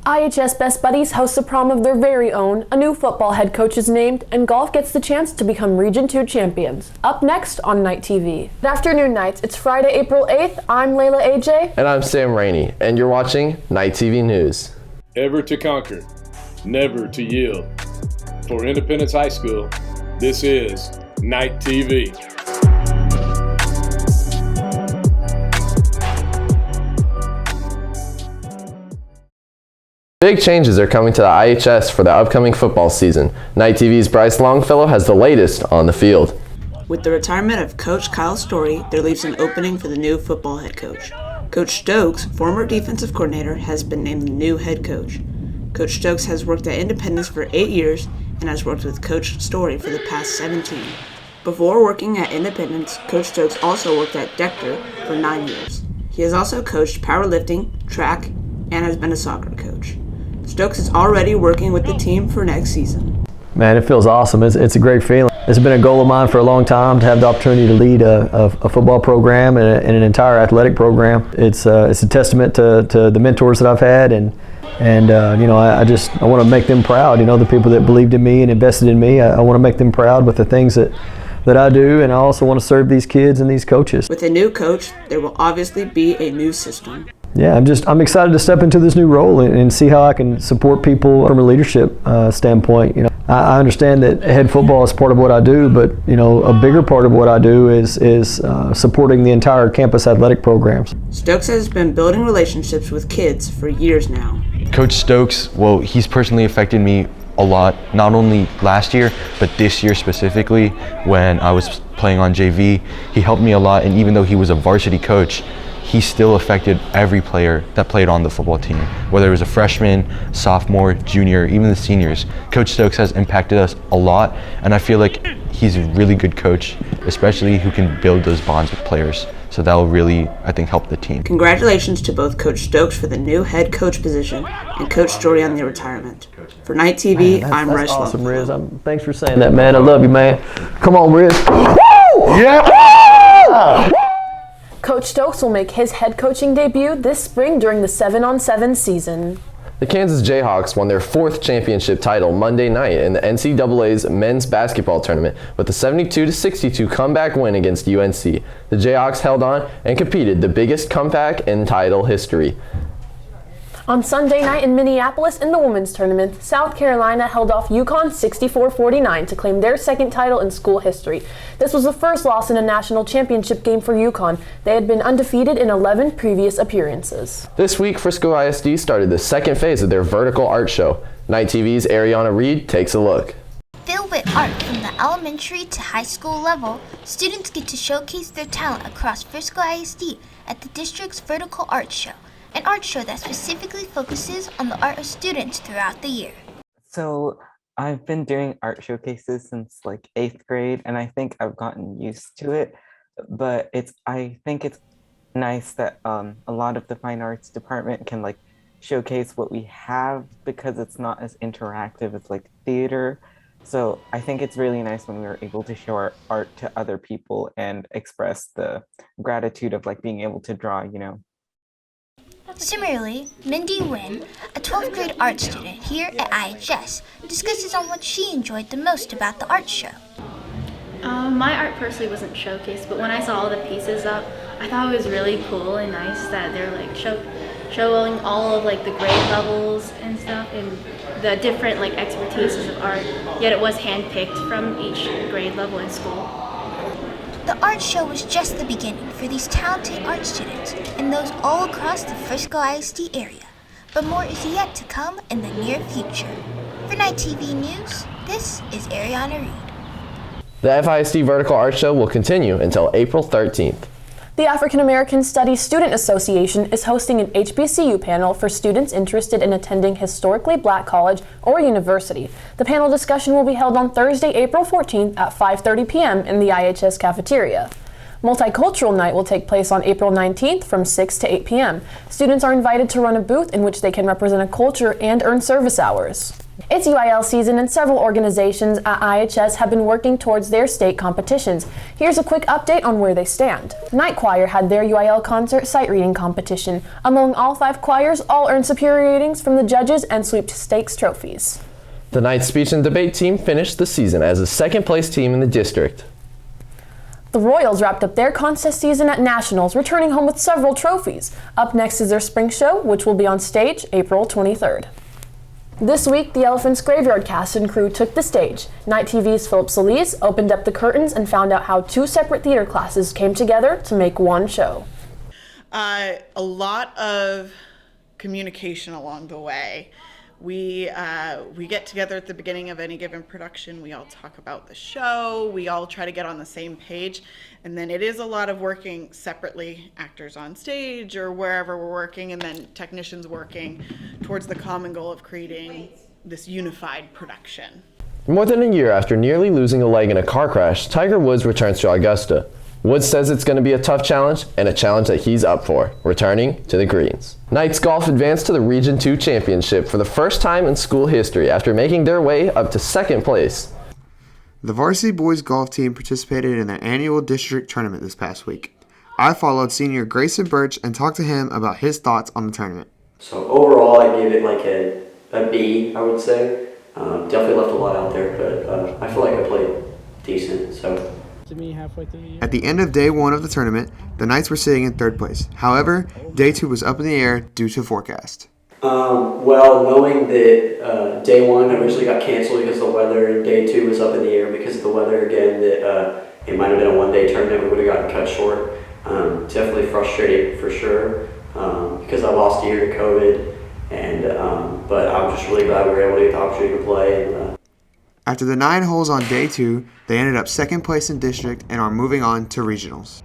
IHS Best Buddies hosts a prom of their very own, a new football head coach is named, and golf gets the chance to become Region 2 champions. Up next on Night TV. Good afternoon, Nights. It's Friday, April 8th. I'm Layla AJ. And I'm Sam Rainey, and you're watching Night TV News. Ever to conquer, never to yield. For Independence High School, this is Night TV. Big changes are coming to the IHS for the upcoming football season. Night TV's Bryce Longfellow has the latest on the field. With the retirement of Coach Kyle Story, there leaves an opening for the new football head coach. Coach Stokes, former defensive coordinator, has been named the new head coach. Coach Stokes has worked at Independence for 8 years and has worked with Coach Story for the past 17. Before working at Independence, Coach Stokes also worked at Decker for 9 years. He has also coached powerlifting, track, and has been a soccer coach. Stokes is already working with the team for next season. Man, it feels awesome. It's a great feeling. It's been a goal of mine for a long time to have the opportunity to lead a football program and an entire athletic program. It's a testament to the mentors that I've had, and you know, I want to make them proud. You know, the people that believed in me and invested in me. I want to make them proud with the things that I do, and I also want to serve these kids and these coaches. With a new coach, there will obviously be a new system. Yeah, I'm excited to step into this new role and see how I can support people from a leadership standpoint. You know, I understand that head football is part of what I do, but you know, a bigger part of what I do is supporting the entire campus athletic programs. Stokes has been building relationships with kids for years now. Coach Stokes, well, he's personally affected me a lot, not only last year, but this year specifically when I was playing on JV. He helped me a lot, and even though he was a varsity coach, he still affected every player that played on the football team, whether it was a freshman, sophomore, junior, even the seniors. Coach Stokes has impacted us a lot, and I feel like he's a really good coach, especially who can build those bonds with players. So that will really, I think, help the team. Congratulations to both Coach Stokes for the new head coach position and Coach Story on the retirement. For Night TV, I'm Riz. That's awesome, Riz. Thanks for saying that, man. I love you, man. Come on, Riz. Yeah! Coach Stokes will make his head coaching debut this spring during the 7-on-7 season. The Kansas Jayhawks won their 4th championship title Monday night in the NCAA's men's basketball tournament with a 72-62 comeback win against UNC. The Jayhawks held on and competed the biggest comeback in title history. On Sunday night in Minneapolis in the women's tournament, South Carolina held off UConn 64-49 to claim their 2nd title in school history. This was the first loss in a national championship game for UConn. They had been undefeated in 11 previous appearances. This week, Frisco ISD started the 2nd phase of their vertical art show. Night TV's Ariana Reed takes a look. Filled with art from the elementary to high school level, students get to showcase their talent across Frisco ISD at the district's vertical art show. An art show that specifically focuses on the art of students throughout the year. So I've been doing art showcases since like 8th grade, and I think I've gotten used to it. But I think it's nice that a lot of the fine arts department can like showcase what we have, because it's not as interactive as like theater. So I think it's really nice when we were able to show our art to other people and express the gratitude of like being able to draw, you know. Similarly, Mindy Wynn, a 12th grade art student here at IHS, discusses on what she enjoyed the most about the art show. My art personally wasn't showcased, but when I saw all the pieces up, I thought it was really cool and nice that they're like showing all of like the grade levels and stuff and the different like expertises of art, yet it was handpicked from each grade level in school. The art show was just the beginning for these talented art students and those all across the Frisco ISD area. But more is yet to come in the near future. For Night TV News, this is Ariana Reed. The FISD Vertical Art Show will continue until April 13th. The African American Studies Student Association is hosting an HBCU panel for students interested in attending historically black college or university. The panel discussion will be held on Thursday, April 14th at 5:30 p.m. in the IHS cafeteria. Multicultural Night will take place on April 19th from 6 to 8 p.m. Students are invited to run a booth in which they can represent a culture and earn service hours. It's UIL season and several organizations at IHS have been working towards their state competitions. Here's a quick update on where they stand. Night Choir had their UIL concert sight reading competition. Among all 5 choirs, all earned superior ratings from the judges and swept stakes trophies. The Knights speech and debate team finished the season as the second place team in the district. The Royals wrapped up their contest season at Nationals, returning home with several trophies. Up next is their spring show, which will be on stage April 23rd. This week, the Elephant's Graveyard cast and crew took the stage. Night TV's Philip Solis opened up the curtains and found out how 2 separate theater classes came together to make one show. A lot of communication along the way. We get together at the beginning of any given production. We all talk about the show. We all try to get on the same page. And then it is a lot of working separately, actors on stage or wherever we're working, and then technicians working towards the common goal of creating this unified production. More than a year after nearly losing a leg in a car crash, Tiger Woods returns to Augusta. Woods says it's going to be a tough challenge and a challenge that he's up for, returning to the greens. Knights Golf advanced to the Region 2 Championship for the first time in school history after making their way up to second place. The varsity boys golf team participated in their annual district tournament this past week. I followed senior Grayson Birch and talked to him about his thoughts on the tournament. So overall, I give it like a B, I would say. Definitely left a lot out there, but I feel like I played decent. So. At the end of day 1 of the tournament, the Knights were sitting in 3rd place. However, day 2 was up in the air due to forecast. Well, knowing that day 1 originally got canceled because of the weather, and day 2 was up in the air because of the weather again, that it might have been a one-day tournament, we would have gotten cut short. Definitely frustrating for sure, because I lost a year to COVID, and but I'm just really glad we were able to get the opportunity to play. And, after the 9 holes on day 2, they ended up 2nd place in district and are moving on to regionals.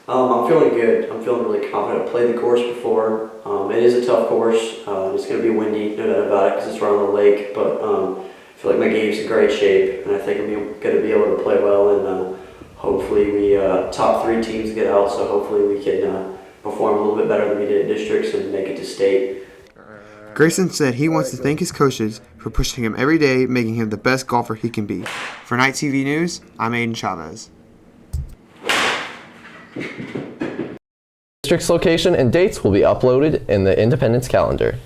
I'm feeling good. I'm feeling really confident. I've played the course before. It is a tough course. It's going to be windy, no doubt about it, because it's right on the lake. But I feel like my game's in great shape, and I think I'm going to be able to play well. And hopefully, we top 3 teams get out. So hopefully, we can perform a little bit better than we did at districts and make it to state. Grayson said he wants to thank his coaches for pushing him every day, making him the best golfer he can be. For Night TV News, I'm Aiden Chavez. District's location and dates will be uploaded in the Independence calendar.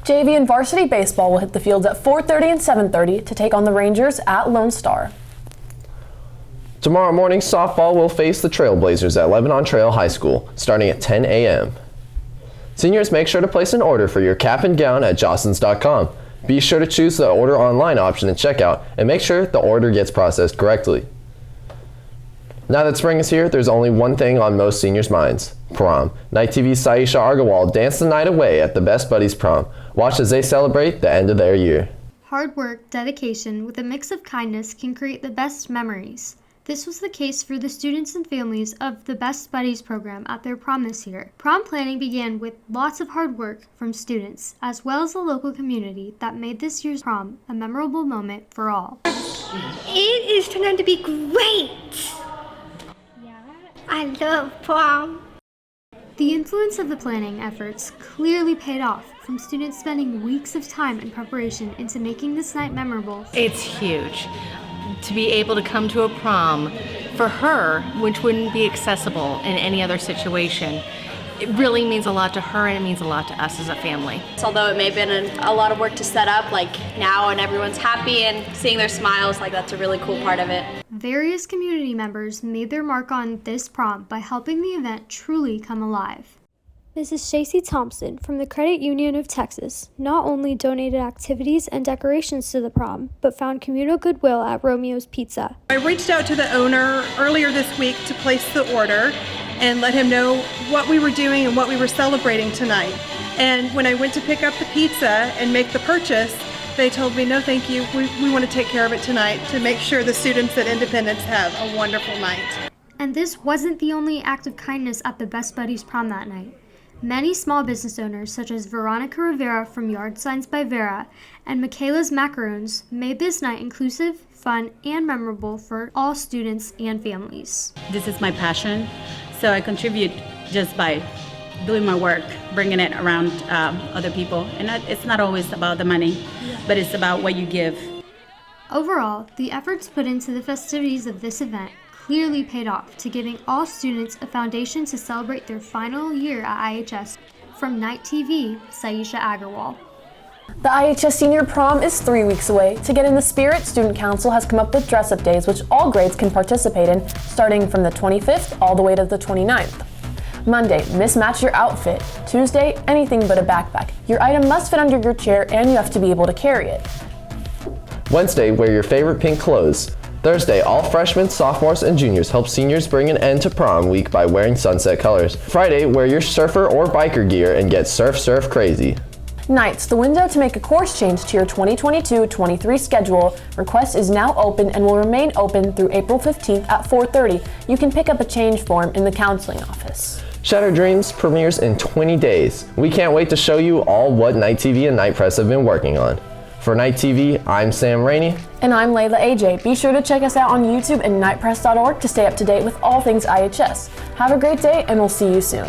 JV and varsity baseball will hit the fields at 4:30 and 7:30 to take on the Rangers at Lone Star. Tomorrow morning, softball will face the Trailblazers at Lebanon Trail High School, starting at 10 a.m. Seniors, make sure to place an order for your cap and gown at jostens.com. Be sure to choose the order online option at checkout and make sure the order gets processed correctly. Now that spring is here, there's only one thing on most seniors' minds: prom. Night TV's Saisha Argawal danced the night away at the Best Buddies prom. Watch as they celebrate the end of their year. Hard work, dedication, with a mix of kindness can create the best memories. This was the case for the students and families of the Best Buddies program at their prom this year. Prom planning began with lots of hard work from students, as well as the local community that made this year's prom a memorable moment for all. It is turned out to be great! I love prom. The influence of the planning efforts clearly paid off, from students spending weeks of time in preparation into making this night memorable. It's huge. To be able to come to a prom for her, which wouldn't be accessible in any other situation, it really means a lot to her, and it means a lot to us as a family. Although it may have been a lot of work to set up, like now and everyone's happy and seeing their smiles, like that's a really cool part of it. Various community members made their mark on this prom by helping the event truly come alive. Mrs. Stacey Thompson from the Credit Union of Texas not only donated activities and decorations to the prom, but found communal goodwill at Romeo's Pizza. I reached out to the owner earlier this week to place the order and let him know what we were doing and what we were celebrating tonight. And when I went to pick up the pizza and make the purchase, they told me, no thank you, we want to take care of it tonight to make sure the students at Independence have a wonderful night. And this wasn't the only act of kindness at the Best Buddies prom that night. Many small business owners, such as Veronica Rivera from Yard Signs by Vera and Michaela's Macaroons, made this night inclusive, fun, and memorable for all students and families. This is my passion, so I contribute just by doing my work, bringing it around other people. And it's not always about the money, but it's about what you give. Overall, the efforts put into the festivities of this event clearly paid off to giving all students a foundation to celebrate their final year at IHS. From Night TV, Saisha Agarwal. The IHS Senior Prom is 3 weeks away. To get in the spirit, Student Council has come up with dress-up days which all grades can participate in, starting from the 25th all the way to the 29th. Monday, mismatch your outfit. Tuesday, anything but a backpack. Your item must fit under your chair and you have to be able to carry it. Wednesday, wear your favorite pink clothes. Thursday, all freshmen, sophomores, and juniors help seniors bring an end to prom week by wearing sunset colors. Friday, wear your surfer or biker gear and get surf crazy. Nights, the window to make a course change to your 2022-23 schedule request is now open and will remain open through April 15th at 4:30. You can pick up a change form in the counseling office. Shattered Dreams premieres in 20 days. We can't wait to show you all what Night TV and Night Press have been working on. For Night TV, I'm Sam Rainey. And I'm Layla AJ. Be sure to check us out on YouTube and nightpress.org to stay up to date with all things IHS. Have a great day and we'll see you soon.